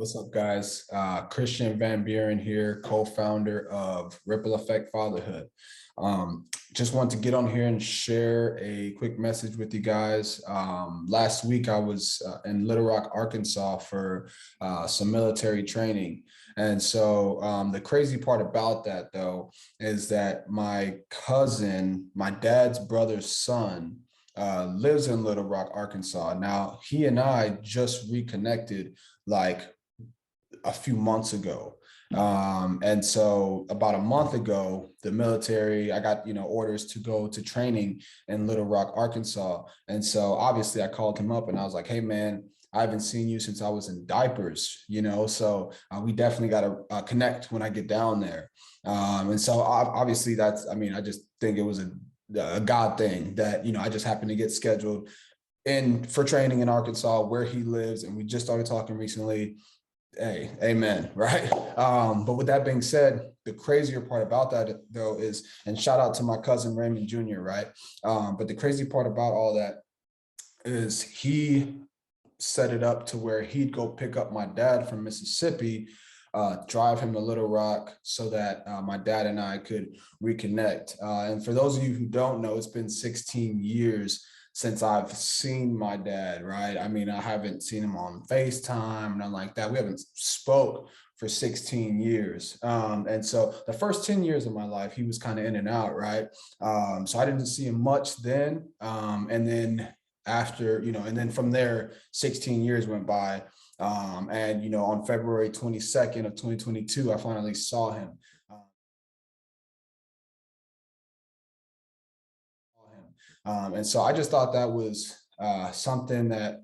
What's up, guys? Christian Van Buren here, co-founder of Ripple Effect Fatherhood. Just want to get on here and share a quick message with you guys. Last week, I was in Little Rock, Arkansas for some military training. And so the crazy part about that, though, is that my cousin, my dad's brother's son, lives in Little Rock, Arkansas. Now, he and I just reconnected like a few months ago. And so about a month ago, the military, I got, orders to go to training in Little Rock, Arkansas. And so obviously I called him up and I was like, hey, man, I haven't seen you since I was in diapers, so we definitely got to connect when I get down there. And so obviously I just think it was a God thing that, I just happened to get scheduled in for training in Arkansas where he lives. And we just started talking recently. Hey, amen, right? But with that being said, the crazier part about that, though, is, and shout out to my cousin Raymond Jr., right? But the crazy part about all that is he set it up to where he'd go pick up my dad from Mississippi, drive him to Little Rock so that my dad and I could reconnect. And for those of you who don't know, it's been 16 years since I've seen my dad, right? I mean, I haven't seen him on FaceTime, nothing like that. We haven't spoke for 16 years. And so the first 10 years of my life, he was kind of in and out, right? So I didn't see him much then. And then after, and then from there, 16 years went by. And, on February 22nd of 2022, I finally saw him. And so I just thought that was something that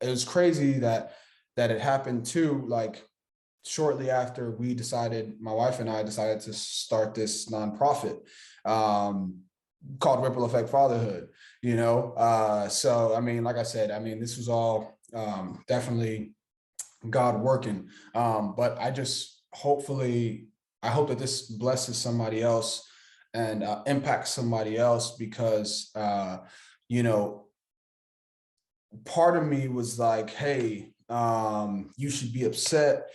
it was crazy that it happened too, like shortly after my wife and I decided to start this nonprofit called Ripple Effect Fatherhood, so, I mean, like I said, this was all definitely God working. But I hope that this blesses somebody else and impact somebody else because, part of me was like, hey, you should be upset.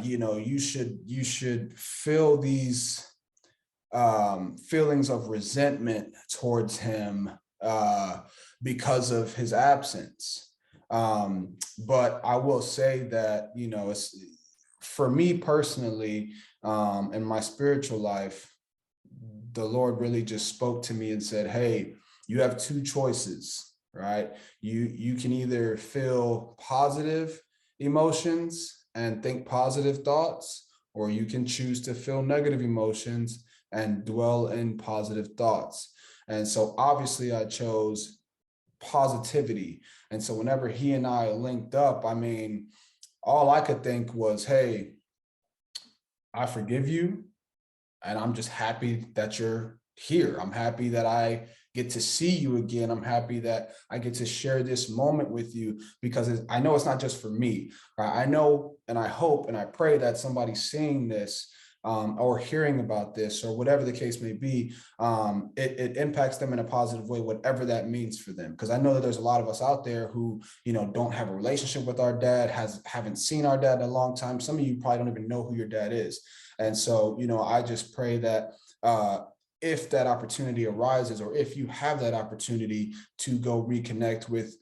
You should feel these feelings of resentment towards him because of his absence. But I will say that, it's, for me personally, in my spiritual life, the Lord really just spoke to me and said, hey, you have two choices, right? You can either feel positive emotions and think positive thoughts, or you can choose to feel negative emotions and dwell in positive thoughts. And so obviously I chose positivity. And so whenever he and I linked up, all I could think was, hey, I forgive you. And I'm just happy that you're here. I'm happy that I get to see you again. I'm happy that I get to share this moment with you because I know it's not just for me. Right? I know, and I hope, and I pray that somebody seeing this or hearing about this or whatever the case may be, it impacts them in a positive way, whatever that means for them. Because I know that there's a lot of us out there who, don't have a relationship with our dad, haven't seen our dad in a long time. Some of you probably don't even know who your dad is. And so, I just pray that if that opportunity arises, or if you have that opportunity to go reconnect with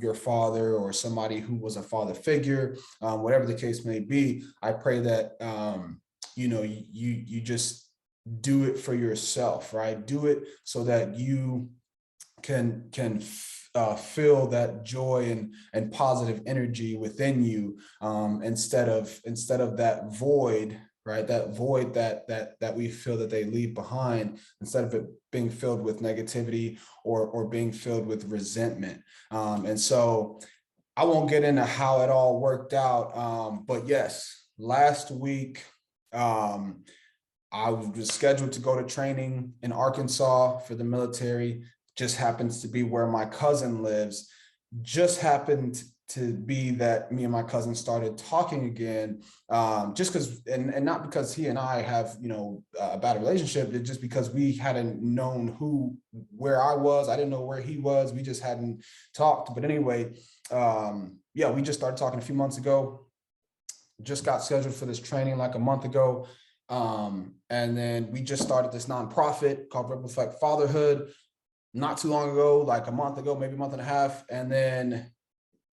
your father or somebody who was a father figure, whatever the case may be, I pray that, you just do it for yourself, right? Do it so that you can feel that joy and positive energy within you, instead of that void, right? That void that we feel that they leave behind, instead of it being filled with negativity or being filled with resentment. And so I won't get into how it all worked out, but yes, last week I was scheduled to go to training in Arkansas for the military. Just happens to be where my cousin lives. Just happened to be that me and my cousin started talking again, just because, and not because he and I have, a bad relationship, it's just because we hadn't known where I was. I didn't know where he was. We just hadn't talked. But anyway, yeah, we just started talking a few months ago. just got scheduled for this training like a month ago. And then we just started this nonprofit called Ripple Effect Fatherhood not too long ago, like a month ago, maybe a month and a half. And then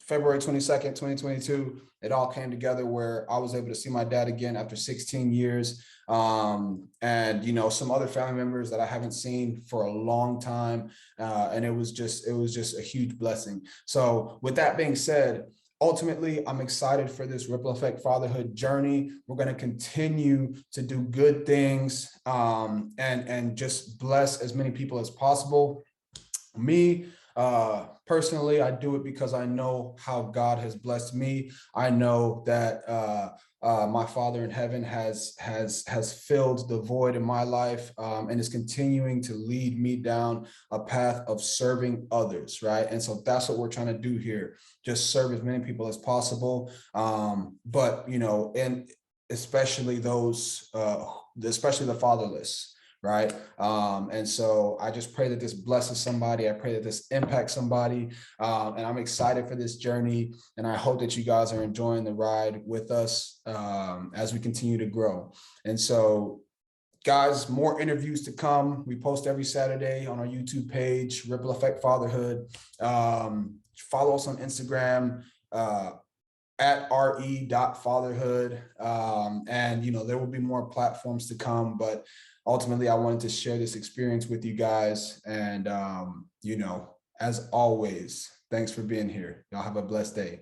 February 22nd, 2022, it all came together where I was able to see my dad again after 16 years. And, you know, some other family members that I haven't seen for a long time. And it was just a huge blessing. So with that being said, ultimately, I'm excited for this Ripple Effect Fatherhood journey. We're going to continue to do good things, and just bless as many people as possible. Me, personally, I do it because I know how God has blessed me. I know that my Father in heaven has filled the void in my life, and is continuing to lead me down a path of serving others, right? And so that's what we're trying to do here, just serve as many people as possible. But you know, and especially those, especially the fatherless, right? And so I just pray that this blesses somebody. I pray that this impacts somebody. And I'm excited for this journey. And I hope that you guys are enjoying the ride with us, as we continue to grow. And so, guys, more interviews to come. We post every Saturday on our YouTube page, Ripple Effect Fatherhood. Follow us on Instagram, at re.fatherhood. And, you know, there will be more platforms to come, but ultimately I wanted to share this experience with you guys. And, you know, as always, thanks for being here. Y'all have a blessed day.